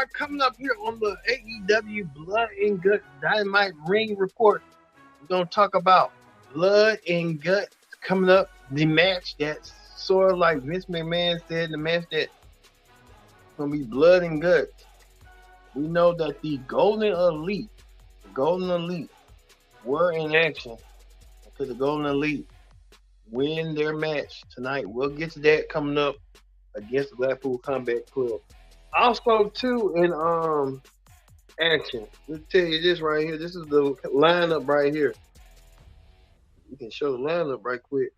are coming up here on the AEW Blood and Guts Dynamite Ring Report. We're going to talk about Blood and Guts coming up. The match that's sort of like Vince McMahon said, the match that's going to be Blood and Guts. We know that the Golden Elite were in action because the Golden Elite win their match tonight. We'll get to that coming up against the Blackpool Combat Club. Also, too, in action. Let's tell you this right here. This is the lineup right here. You can show the lineup right quick.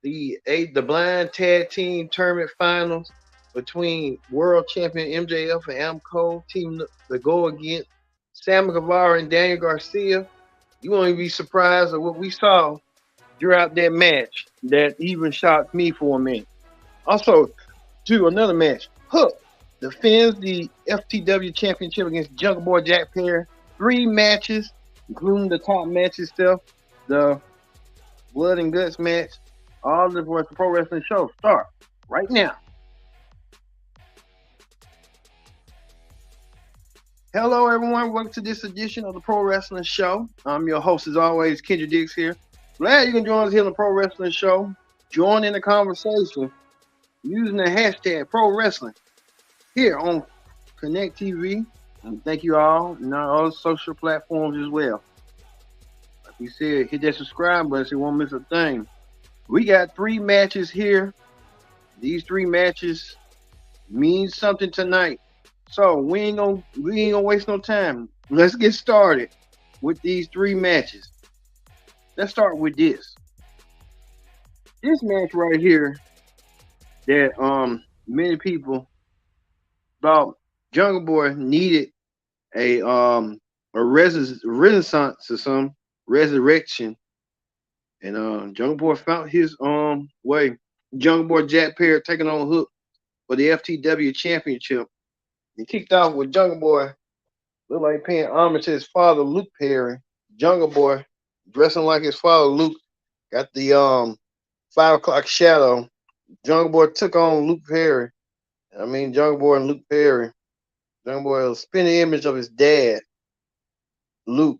The blind tag team tournament finals between world champion MJF and Adam Cole team to go against Sam Guevara and Daniel Garcia. You won't even be surprised at what we saw throughout that match that even shocked me for a minute. Also, too, another match. Hook defends the FTW Championship against Jungle Boy Jack Perry. 3 matches, including the top match itself, the Blood and Guts match. All of the Pro Wrestling Show start right now. Hello, everyone. Welcome to this edition of the Pro Wrestling Show. I'm your host, as always, Kendra Diggs here. Glad you can join us here on the Pro Wrestling Show. Join in the conversation using the hashtag Pro Wrestling here on Connect TV. And thank you all and our other social platforms as well. Like we said, hit that subscribe button so you won't miss a thing. We got 3 matches here. These 3 matches mean something tonight. So we ain't gonna waste no time. Let's get started with these 3 matches. Let's start with this. This match right here that many people thought Jungle Boy needed a renaissance or some resurrection. And Jungle Boy found his way. Jungle Boy Jack Perry taking on Hook for the FTW Championship. He kicked off with Jungle Boy, looked like paying homage to his father, Luke Perry. Jungle Boy dressing like his father, Luke, got the 5 o'clock shadow. Jungle Boy took on Luke Perry. Jungle Boy and Luke Perry. Jungle Boy was spin the image of his dad, Luke.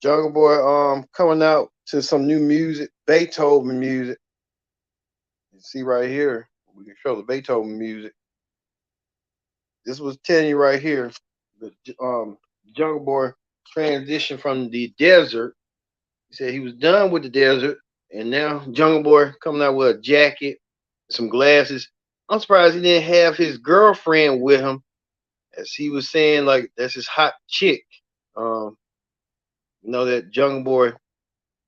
Jungle Boy coming out to some new music, Beethoven music. You see right here, we can show the Beethoven music. This was telling you right here, the Jungle Boy transitioned from the desert. He said he was done with the desert, and now Jungle Boy coming out with a jacket, some glasses. I'm surprised he didn't have his girlfriend with him, as he was saying, like, that's his hot chick. That Jungle Boy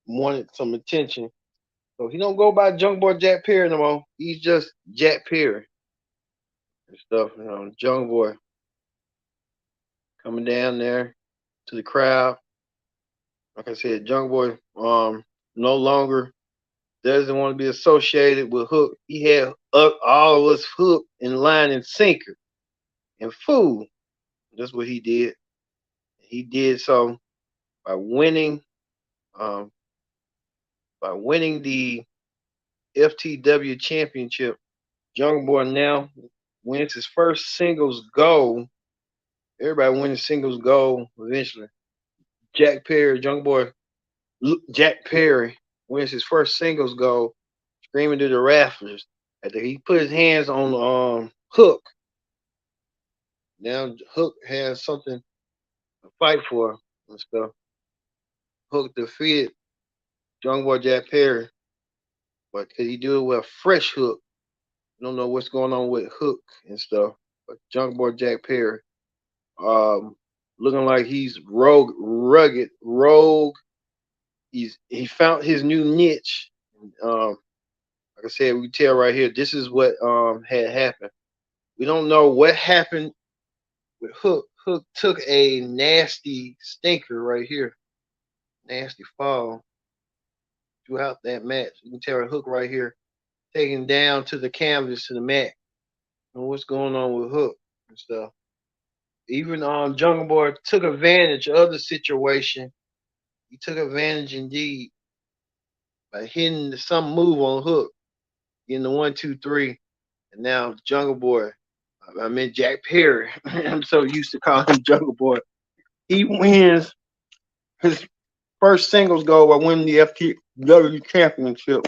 wanted some attention. So he don't go by Jungle Boy Jack Perry no more. He's just Jack Perry and stuff. Jungle Boy coming down there to the crowd. Like I said, Jungle Boy no longer doesn't want to be associated with Hook. He had all of us Hook in line and sinker and fool. That's what he did. He did so by winning the FTW Championship. Jungle Boy now wins his first singles gold. Everybody wins singles gold eventually. Jack Perry, Jungle Boy, Jack Perry wins his first singles gold, screaming to the rafters after he put his hands on Hook. Now Hook has something to fight for and stuff. Hook defeated Jungle Boy Jack Perry, but could he do it with a fresh Hook? I don't know what's going on with Hook and stuff, but Jungle Boy Jack Perry, looking like he's rugged. He found his new niche. Like I said, we tell right here, this is what had happened. We don't know what happened with Hook. Hook took a nasty stinker right here, nasty fall throughout that match. You can tell Hook right here, taken down to the canvas to the mat. And what's going on with Hook and stuff. Even Jungle Boy took advantage of the situation. He took advantage indeed by hitting some move on Hook, getting the 1, 2, 3, and now Jungle Boy I meant Jack Perry. I'm so used to calling him Jungle Boy. He wins his first singles goal by winning the FTW championship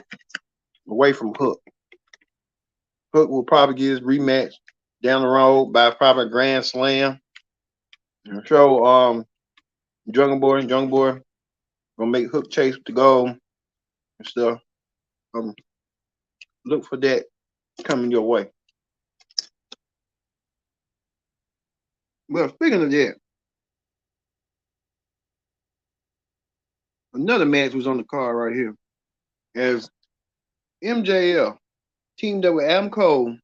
away from Hook. Hook will probably get his rematch down the road by probably a Grand Slam. And so Jungle Boy gonna make Hook chase the goal and stuff. Um, look for that coming your way. Well, speaking of that, another match was on the card right here. As MJL teamed up with Adam Cole,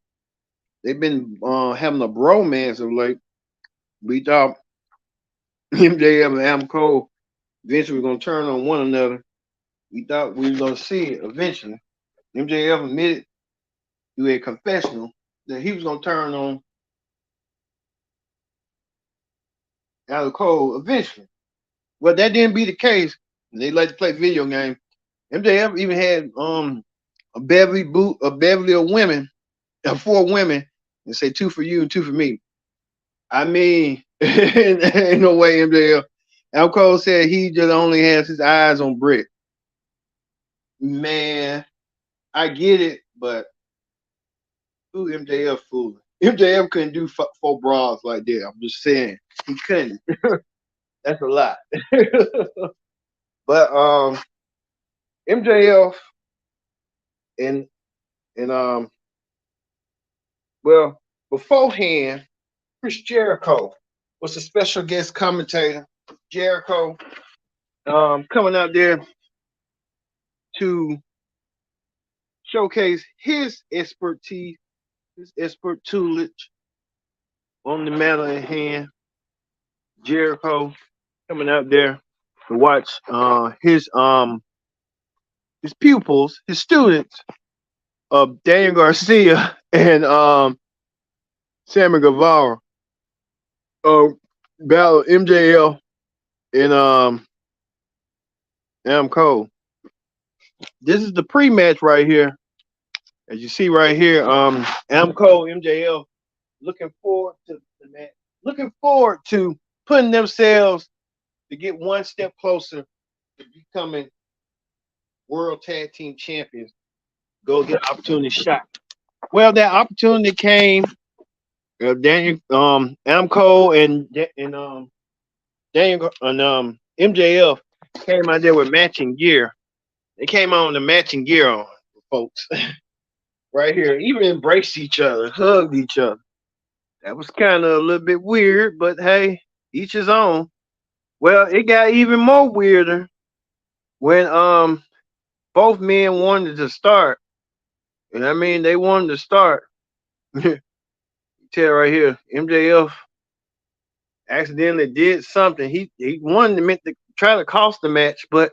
they've been having a bromance of late. We thought MJF and Adam Cole eventually were gonna turn on one another. We thought we were gonna see it eventually. MJF admitted to a confessional that he was gonna turn on Adam Cole eventually. Well, that didn't be the case. They like to play video games. MJF even had a bevy of women, 4 women, and say 2 for you and 2 for me. I mean, ain't no way MJF. Al Cole said he just only has his eyes on Britt. Man, I get it, but who MJF fooling? MJF couldn't do 4 bras like that. I'm just saying he couldn't. That's a lot. But MJF and well, beforehand, Chris Jericho was a special guest commentator. Jericho coming out there to showcase his expertise, his expert tutelage on the matter at hand. Jericho coming out there to watch his pupils, his students of Daniel Garcia and Sammy Guevara battle MJL and Adam Cole. This is the pre-match right here. As you see right here, Adam Cole, MJL, looking forward to the match. Looking forward to putting themselves to get one step closer to becoming World Tag Team Champions. Go get an opportunity shot. Well, that opportunity came. Adam Cole and Daniel and MJF came out there with matching gear. They came on the matching gear on, folks. Right here, even embraced each other, hugged each other. That was kind of a little bit weird, but hey, each his own. Well, it got even more weirder when both men wanted to start. And I mean they wanted to start. Tell right here, MJF accidentally did something. He wanted to meant to try to cost the match, but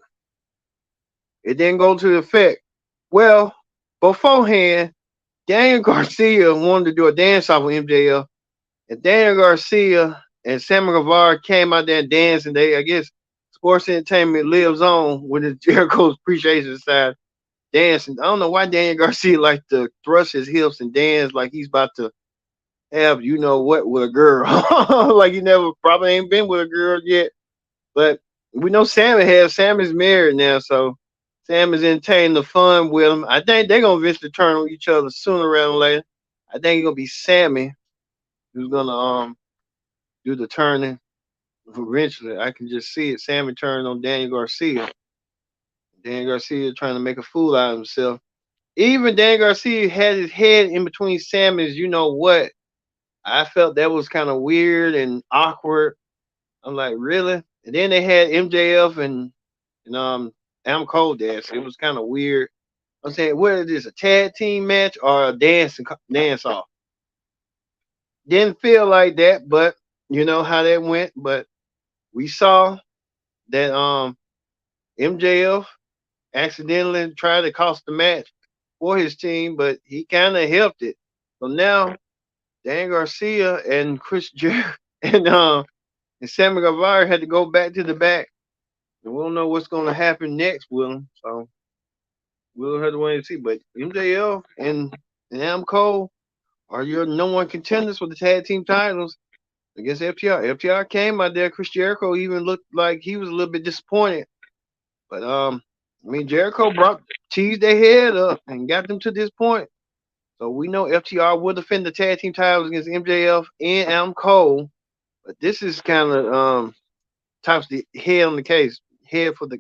it didn't go to effect. Well, beforehand, Daniel Garcia wanted to do a dance off with MJF, and Daniel Garcia and Sammy Guevara came out there and danced, and I guess sports entertainment lives on with the Jericho's Appreciation side dancing. I don't know why Daniel Garcia like to thrust his hips and dance like he's about to have you know what with a girl. Like he never probably ain't been with a girl yet. But we know Sammy has. Sammy's married now, so Sam is entertaining the fun with him. I think they're gonna eventually turn on each other sooner rather than later. I think it's gonna be Sammy who's gonna do the turning eventually. I can just see it. Sammy turning on Daniel Garcia. Daniel Garcia trying to make a fool out of himself. Even Daniel Garcia had his head in between Sammy's, you know what? I felt that was kind of weird and awkward. I'm like, really? And then they had MJF and Adam Cole dance. It was kind of weird. I'm saying, what is this? A tag team match or a dance off? Didn't feel like that, but you know how that went. But we saw that MJF accidentally tried to cost the match for his team, but he kind of helped it. So now Dan Garcia and Chris Jericho and Sammy Guevara had to go back to the back. And we don't know what's going to happen next with them. So we'll have to wait and see. But MJF and Adam Cole are your number one contenders for the tag team titles against FTR. FTR came out there. Chris Jericho even looked like he was a little bit disappointed. But I mean Jericho teased their head up and got them to this point. So we know FTR will defend the tag team titles against MJF and Adam Cole. But this is kind of tops the head on the case, head for the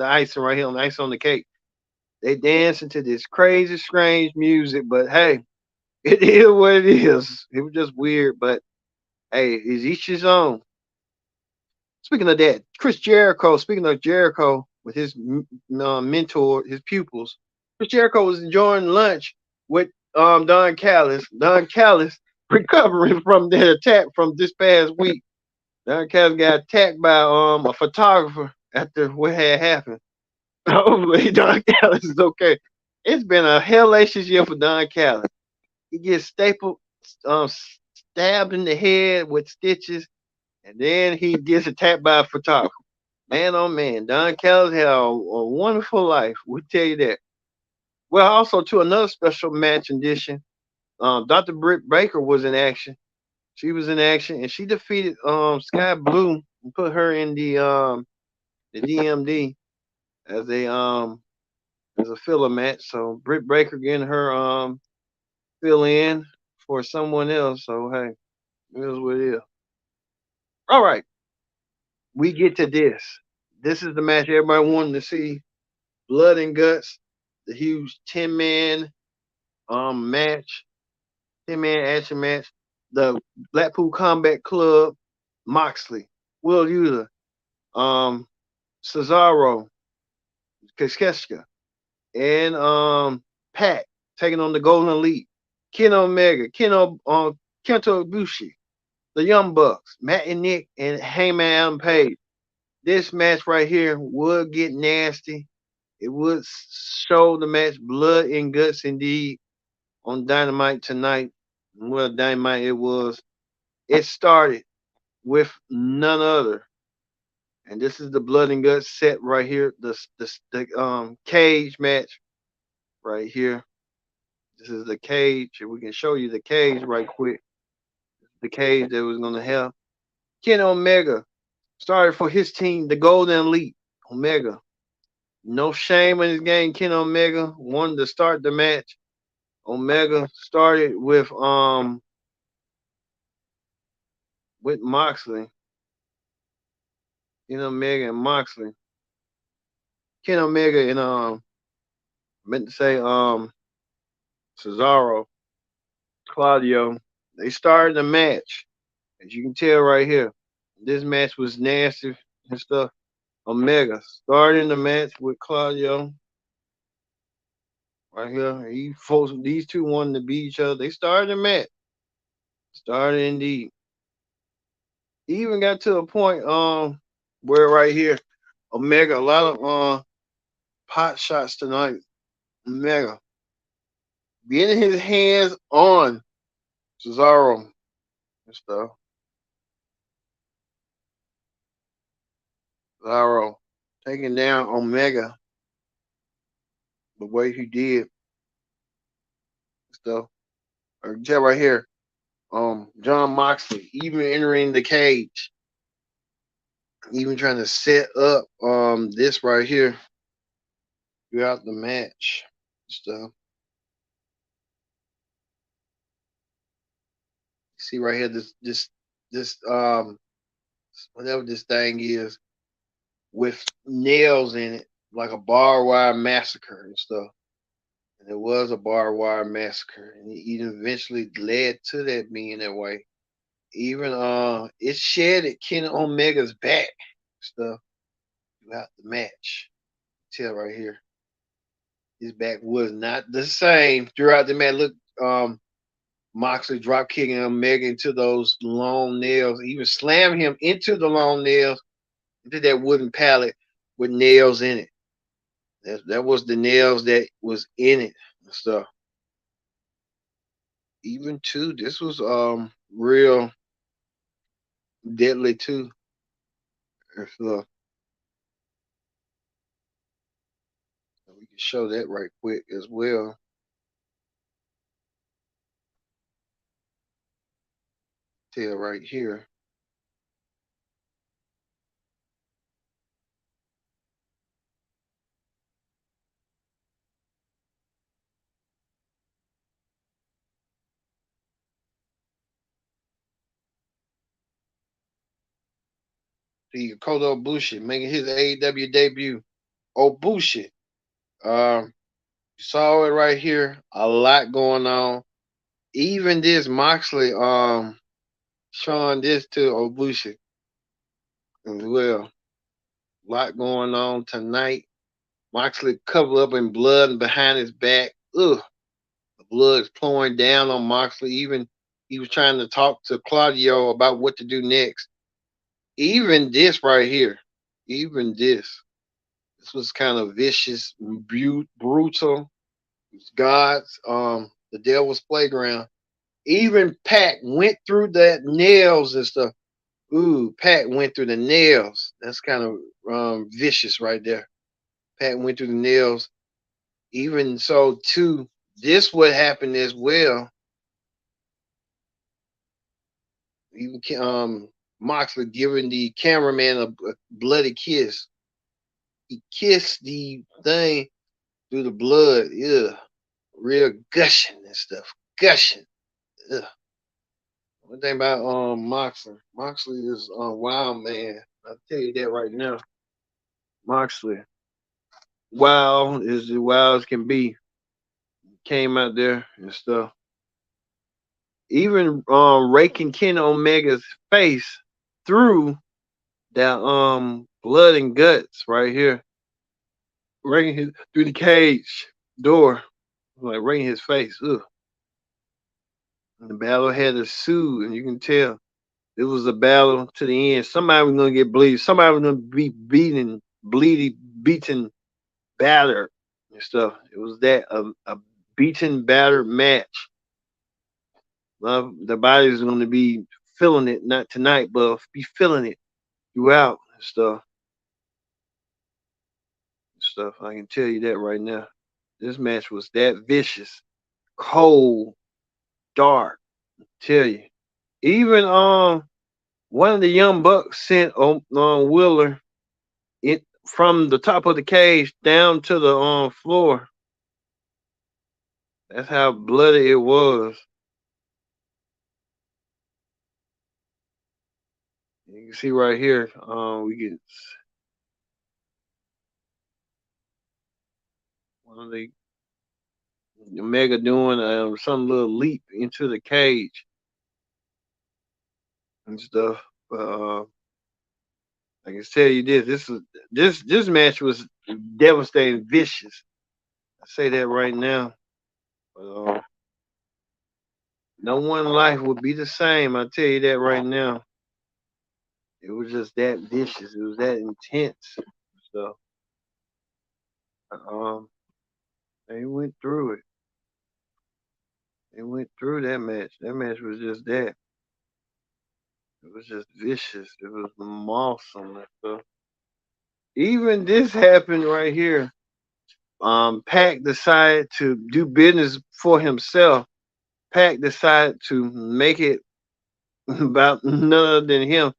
icing right here on the ice on the cake. They dancing to this crazy, strange music, but hey, it is what it is. It was just weird, but hey, it's each his own. Speaking of that, Chris Jericho. Speaking of Jericho, with his mentor, his pupils, Chris Jericho was enjoying lunch with Don Callis. Don Callis recovering from the attack from this past week. Don Callis got attacked by a photographer after what had happened. Hopefully, Don Callis is okay. It's been a hellacious year for Don Callis. He gets stabbed in the head with stitches, and then he gets attacked by a photographer. Man, oh man, Don Callis had a wonderful life. We tell you that. Well, also to another special match edition, Dr. Britt Baker was in action. She was in action, and she defeated Sky Blue and put her in the DMD as a filler match. So Britt Baker getting her fill in for someone else. So hey, it is what it is. All right, we get to this. This is the match everybody wanted to see. Blood and Guts, the huge 10-man match, 10-man action match. The Blackpool Combat Club, Moxley, Will User, um, Cesaro, Kaskeshka, and Pac taking on the Golden Elite, Ken Omega, Kento Ibushi, the Young Bucks, Matt and Nick, and Heyman Adam Page. This match right here would get nasty. It would show the match blood and guts indeed on Dynamite tonight. Well, Dynamite it was. It started with none other, and this is the blood and guts set right here. The cage match right here. This is the cage. If we can show you the cage right quick. The cage that was gonna have Ken Omega started for his team, the Golden Elite. Omega. No shame in his game. Ken Omega wanted to start the match. Omega started with Moxley. Ken Omega and Moxley. Ken Omega and meant to say Cesaro, Claudio. They started the match. As you can tell right here. This match was nasty and stuff. Omega starting the match with Claudio. Right here. These two wanted to beat each other. They started the match. Started indeed. He even got to a point where right here, Omega, a lot of pot shots tonight. Omega getting his hands on Cesaro and stuff. Cesaro taking down Omega the way he did stuff. Or tell right here, John Moxley even entering the cage, even trying to set up this right here throughout the match stuff. See right here, this whatever this thing is with nails in it, like a barbed wire massacre and stuff. And it was a barbed wire massacre, and it even eventually led to that being that way. Even it shedded Kenny Omega's back stuff throughout the match. Tell right here, his back was not the same throughout the match. Look, Moxley drop kicking Omega into those long nails, even slam him into the long nails, into that wooden pallet with nails in it. That was the nails that was in it and stuff. Even too, this was real deadly too. So we can show that right quick as well. Tell right here. See Kota Ibushi making his AEW debut. Ibushi. Um, you saw it right here. A lot going on. Even this Moxley showing this to Ibushi as well. A lot going on tonight. Moxley covered up in blood and behind his back. Ugh. The blood is pouring down on Moxley. Even he was trying to talk to Claudio about what to do next. Even this right here. Even this. This was kind of vicious, brutal. God's the devil's playground. Even Pac went through that nails and stuff. Ooh, Pac went through the nails. That's kind of vicious right there. Pac went through the nails. Even so, too, this would happen as well. Even Moxley giving the cameraman a bloody kiss. He kissed the thing through the blood. Yeah, real gushing and stuff. Gushing. Ugh. One thing about Moxley. Moxley is wild man. I'll tell you that right now. Moxley. Wild is as wild as can be. Came out there and stuff. Even raking Ken Omega's face through that blood and guts right here. Raking his through the cage door. Like raking his face. Ugh. And the battle had to sue, and you can tell it was a battle to the end. Somebody was gonna get bleed. Somebody was gonna be beaten, battered and stuff. It was that a beaten, battered match. The body's gonna be feeling it, not tonight, but be feeling it throughout and stuff. Stuff. I can tell you that right now. This match was that vicious, cold, dark. Tell you. Even one of the young bucks sent on Wheeler it from the top of the cage down to the floor. That's how bloody it was. You can see right here. We get one of the Omega doing some little leap into the cage and stuff. But I can tell you this match was devastating, vicious. I say that right now. But no one life would be the same. I tell you that right now. It was just that vicious. It was that intense. So um, they went through it. They went through that match. That match was just that. It was just vicious. It was awesome and stuff. Even this happened right here. Pac decided to do business for himself. Pac decided to make it about none other than him.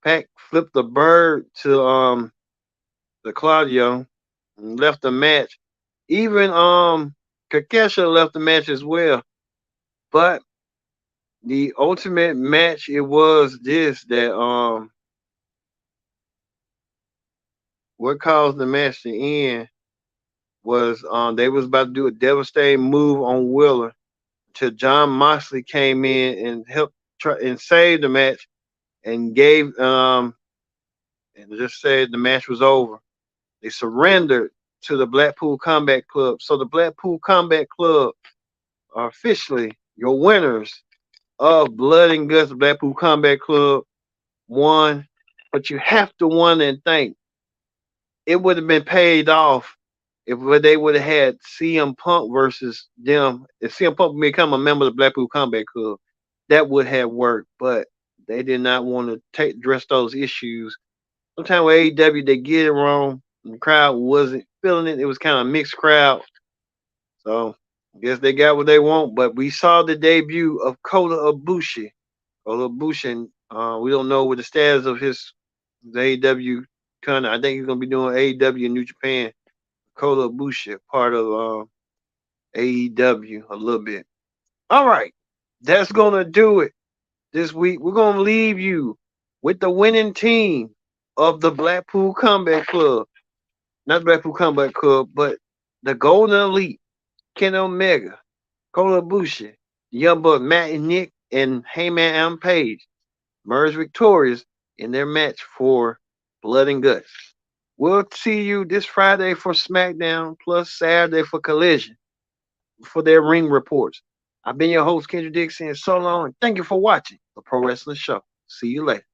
Pac flipped the bird to the Claudio and left the match. Even Kakesha left the match as well. But the ultimate match it was this that what caused the match to end was they was about to do a devastating move on Wheeler till John Moxley came in and helped try and save the match and gave and just said the match was over. They surrendered to the Blackpool Combat Club. So the Blackpool Combat Club are officially your winners of Blood and Guts Blackpool Combat Club won. But you have to wonder and think it would have been paid off if they would have had CM Punk versus them. If CM Punk become a member of the Blackpool Combat Club, that would have worked. But they did not want to address those issues. Sometimes with AEW, they get it wrong. The crowd wasn't feeling it. It was kind of a mixed crowd. So I guess they got what they want. But we saw the debut of Kota Ibushi Kota Ibushi, we don't know what the status of his AEW kind of. I think he's gonna be doing AEW in New Japan. Kota Ibushi, part of AEW a little bit. All right, that's gonna do it this week. We're gonna leave you with the winning team of the Blackpool Combat Club. Not Blackpool Combat Club, but the Golden Elite, Ken Omega, Kota Ibushi, the Young Buck Matt and Nick, and Heyman Adam Page emerged victorious in their match for Blood and Guts. We'll see you this Friday for SmackDown, plus Saturday for Collision for their ring reports. I've been your host, Kendrick Dixon, and so long, and thank you for watching the Pro Wrestling Show. See you later.